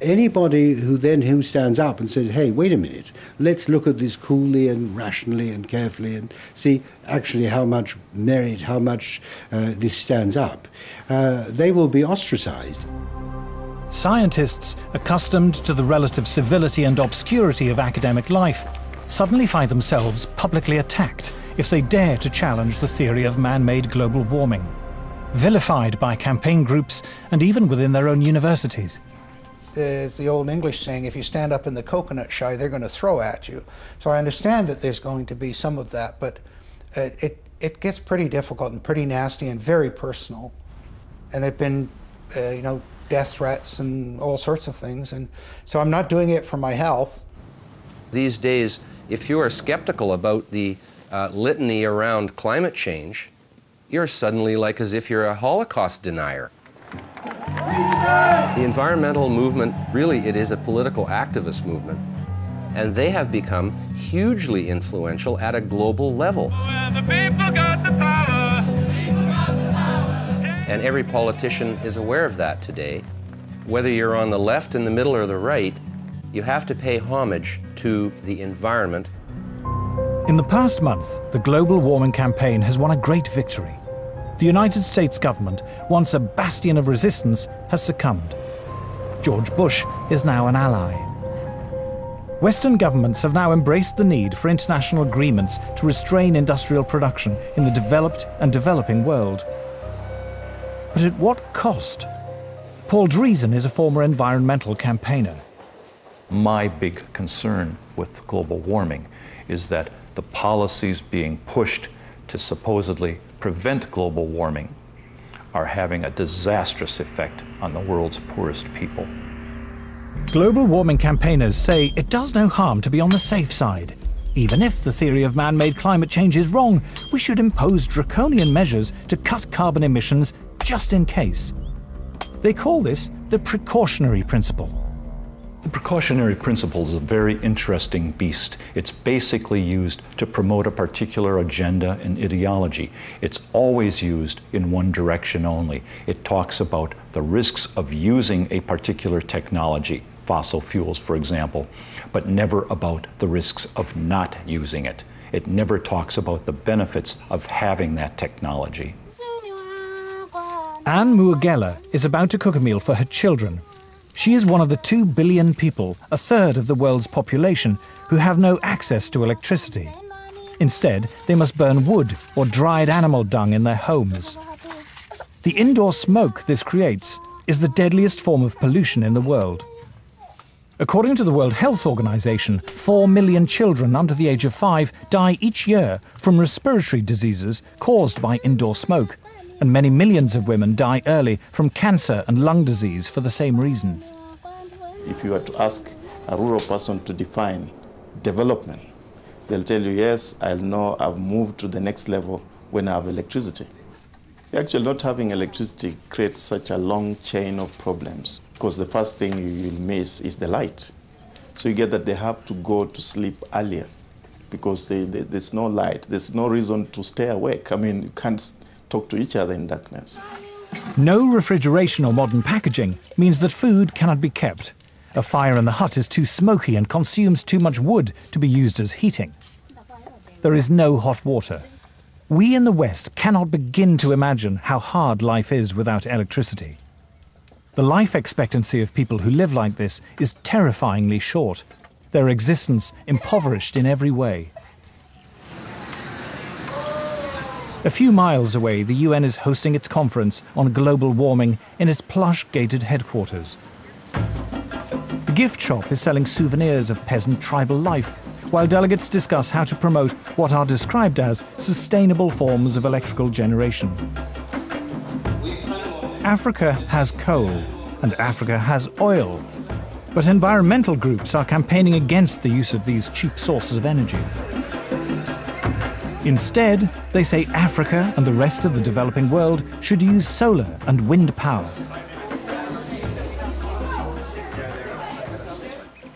Anybody who stands up and says, hey, wait a minute, let's look at this coolly and rationally and carefully and see actually how much merit, how much this stands up, they will be ostracized. Scientists, accustomed to the relative civility and obscurity of academic life, suddenly find themselves publicly attacked if they dare to challenge the theory of man-made global warming, vilified by campaign groups and even within their own universities. It's the old English saying, if you stand up in the coconut shy, they're going to throw at you. So I understand that there's going to be some of that, but it gets pretty difficult and pretty nasty and very personal. And there've been, you know, death threats and all sorts of things. And so I'm not doing it for my health. These days, if you are skeptical about the litany around climate change, you're suddenly like as if you're a Holocaust denier. The environmental movement, really, it is a political activist movement. And they have become hugely influential at a global level. And every politician is aware of that today. Whether you're on the left, in the middle, or the right, you have to pay homage to the environment. In the past month, the global warming campaign has won a great victory. The United States government, once a bastion of resistance, has succumbed. George Bush is now an ally. Western governments have now embraced the need for international agreements to restrain industrial production in the developed and developing world. But at what cost? Paul Driesen is a former environmental campaigner. My big concern with global warming is that the policies being pushed to supposedly prevent global warming are having a disastrous effect on the world's poorest people. Global warming campaigners say it does no harm to be on the safe side. Even if the theory of man-made climate change is wrong, we should impose draconian measures to cut carbon emissions just in case. They call this the precautionary principle. The precautionary principle is a very interesting beast. It's basically used to promote a particular agenda and ideology. It's always used in one direction only. It talks about the risks of using a particular technology, fossil fuels, for example, but never about the risks of not using it. It never talks about the benefits of having that technology. Anne Muagela is about to cook a meal for her children. She is one of the 2 billion people, a third of the world's population, who have no access to electricity. Instead, they must burn wood or dried animal dung in their homes. The indoor smoke this creates is the deadliest form of pollution in the world. According to the World Health Organization, 4 million children under the age of 5 die each year from respiratory diseases caused by indoor smoke, and many millions of women die early from cancer and lung disease for the same reason. If you were to ask a rural person to define development, they'll tell you, yes, I know I've moved to the next level when I have electricity. Actually, not having electricity creates such a long chain of problems, because the first thing you will miss is the light. So you get that they have to go to sleep earlier because there's no light. There's no reason to stay awake. I mean, you can't talk to each other in darkness. No refrigeration or modern packaging means that food cannot be kept. A fire in the hut is too smoky and consumes too much wood to be used as heating. There is no hot water. We in the West cannot begin to imagine how hard life is without electricity. The life expectancy of people who live like this is terrifyingly short, their existence impoverished in every way. A few miles away, the UN is hosting its conference on global warming in its plush gated headquarters. The gift shop is selling souvenirs of peasant tribal life, while delegates discuss how to promote what are described as sustainable forms of electrical generation. Africa has coal, and Africa has oil, but environmental groups are campaigning against the use of these cheap sources of energy. Instead, they say Africa and the rest of the developing world should use solar and wind power.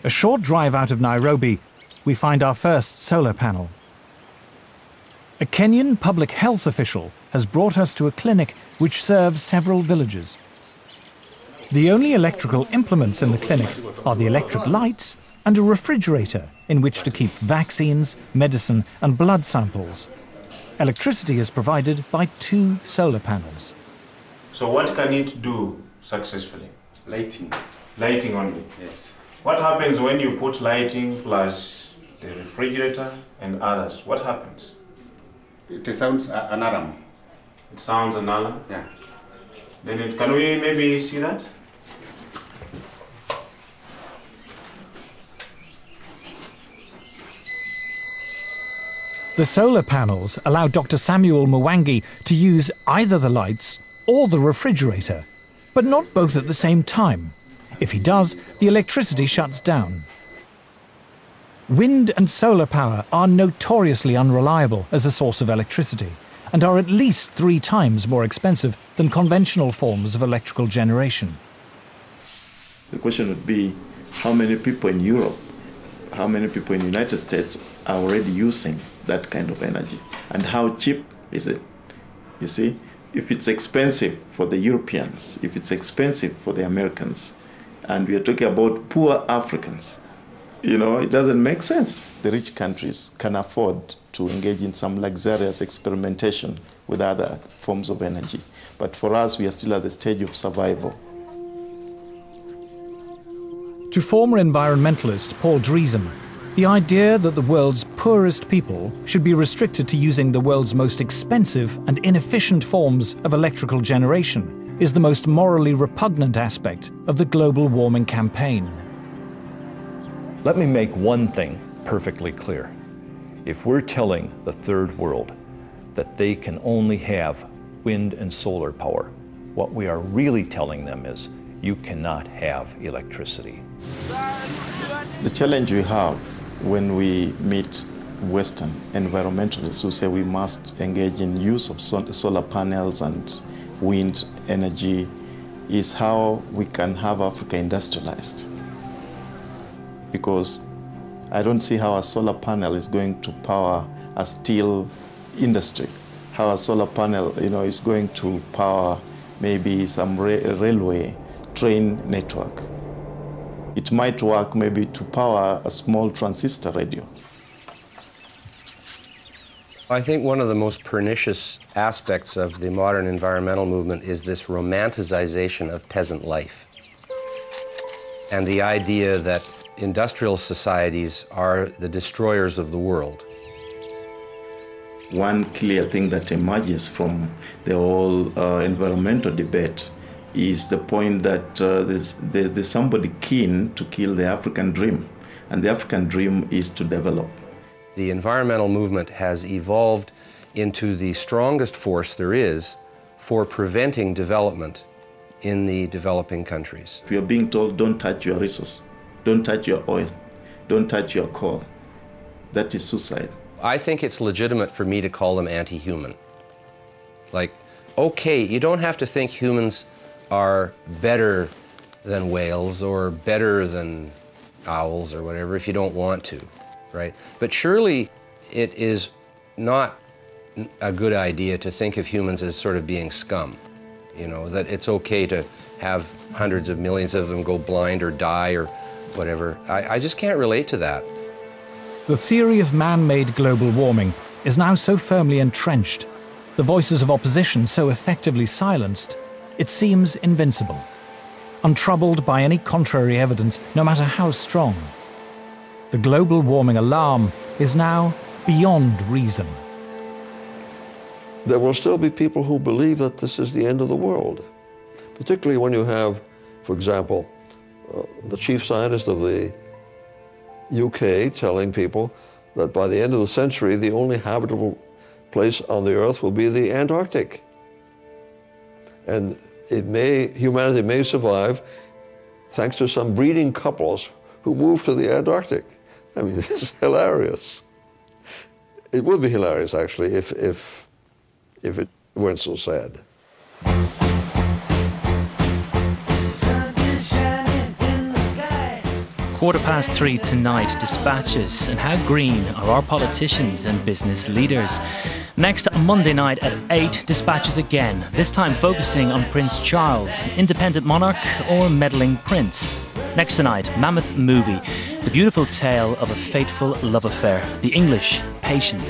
A short drive out of Nairobi, we find our first solar panel. A Kenyan public health official has brought us to a clinic which serves several villages. The only electrical implements in the clinic are the electric lights and a refrigerator in which to keep vaccines, medicine and blood samples. Electricity is provided by 2 solar panels. So what can it do successfully? Lighting. Lighting only? Yes. What happens when you put lighting plus the refrigerator and others? What happens? It sounds an alarm. It sounds an alarm? Yeah. Then can we maybe see that? The solar panels allow Dr. Samuel Mwangi to use either the lights or the refrigerator, but not both at the same time. If he does, the electricity shuts down. Wind and solar power are notoriously unreliable as a source of electricity and are at least 3 times more expensive than conventional forms of electrical generation. The question would be, how many people in Europe, how many people in the United States are already using that kind of energy? And how cheap is it? You see, if it's expensive for the Europeans, if it's expensive for the Americans, and we are talking about poor Africans, you know, it doesn't make sense. The rich countries can afford to engage in some luxurious experimentation with other forms of energy. But for us, we are still at the stage of survival. To former environmentalist Paul Driesen, the idea that the world's poorest people should be restricted to using the world's most expensive and inefficient forms of electrical generation is the most morally repugnant aspect of the global warming campaign. Let me make one thing perfectly clear. If we're telling the third world that they can only have wind and solar power, what we are really telling them is you cannot have electricity. The challenge we have when we meet Western environmentalists who say we must engage in use of solar panels and wind energy is how we can have Africa industrialized. Because I don't see how a solar panel is going to power a steel industry, how a solar panel, you know, is going to power maybe some railway train network. It might work maybe to power a small transistor radio. I think one of the most pernicious aspects of the modern environmental movement is this romanticization of peasant life. And the idea that industrial societies are the destroyers of the world. One clear thing that emerges from the whole environmental debate is the point that there's somebody keen to kill the African dream, and the African dream is to develop. The environmental movement has evolved into the strongest force there is for preventing development in the developing countries. We are being told, don't touch your resource, don't touch your oil, don't touch your coal. That is suicide. I think it's legitimate for me to call them anti-human. Like, okay, you don't have to think humans are better than whales or better than owls or whatever if you don't want to, right? But surely it is not a good idea to think of humans as sort of being scum, you know, that it's okay to have hundreds of millions of them go blind or die or whatever. I just can't relate to that. The theory of man-made global warming is now so firmly entrenched, the voices of opposition so effectively silenced, it seems invincible, untroubled by any contrary evidence, no matter how strong. The global warming alarm is now beyond reason. There will still be people who believe that this is the end of the world, particularly when you have, for example, the chief scientist of the UK telling people that by the end of the century, the only habitable place on the Earth will be the Antarctic. And humanity may survive thanks to some breeding couples who move to the Antarctic. I mean, it's hilarious. It would be hilarious, actually, if it weren't so sad. 3:15 tonight, dispatches and how green are our politicians and business leaders. Next Monday night at 8, dispatches again, this time focusing on Prince Charles, independent monarch or meddling prince. Next tonight, Mammoth Movie, the beautiful tale of a fateful love affair, The English Patient.